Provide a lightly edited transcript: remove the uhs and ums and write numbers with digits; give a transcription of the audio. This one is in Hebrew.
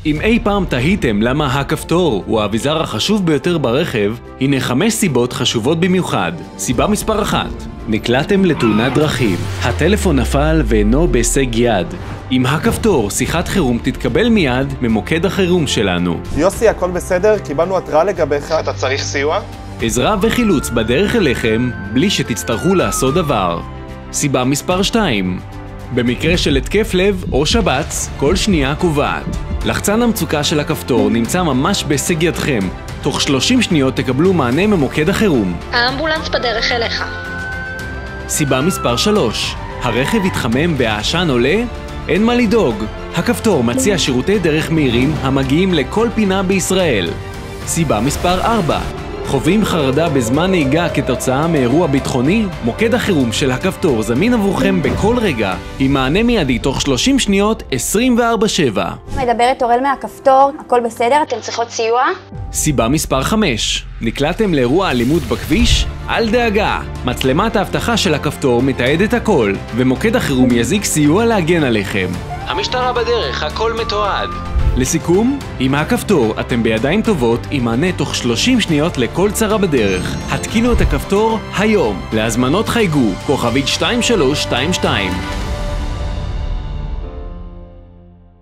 אם אי פעם תהיתם למה הכפתור הוא האביזר החשוב ביותר ברכב, הנה 5 סיבות חשובות במיוחד. סיבה מספר 1. נקלעתם לתאונת דרכים. הטלפון נפל ואינו בהישג יד. עם הכפתור, שיחת חירום תתקבל מיד ממוקד החירום שלנו. יוסי, הכל בסדר? קיבלנו התראה לגביך. אתה צריך סיוע? עזרה וחילוץ בדרך אליכם בלי שתצטרכו לעשות דבר. סיבה מספר 2. במקרה של התקף לב או שבץ, כל שנייה קובעת. לחצן המצוקה של הכפתור נמצא ממש בהישג ידכם. תוך 30 שניות תקבלו מענה ממוקד החירום. האמבולנס בדרך אליך. סיבה מספר 3. הרכב יתחמם והעשן עולה? אין מה לדאוג. הכפתור מציע שירותי דרך מהירים המגיעים לכל פינה בישראל. סיבה מספר 4. חווים חרדה בזמן נהיגה כתוצאה מאירוע ביטחוני? מוקד החירום של הכפתור זמין עבורכם בכל רגע, עם מענה מיידי תוך 30 שניות 24/7. מדברת אורל מהכפתור, הכל בסדר? אתם צריכות סיוע? סיבה מספר 5. נקלעתם לאירוע אלימות בכביש? אל דאגה, מצלמת האבטחה של הכפתור מתעדת הכל, ומוקד החירום יזיק סיוע להגן עליכם. המשטרה בדרך, הכל מתועד. לסיכום, עם הכפתור אתם בידיים טובות עם מענה תוך 30 שניות לכל צרה בדרך. התקינו את הכפתור היום. להזמנות חייגו, כוכבית 2322.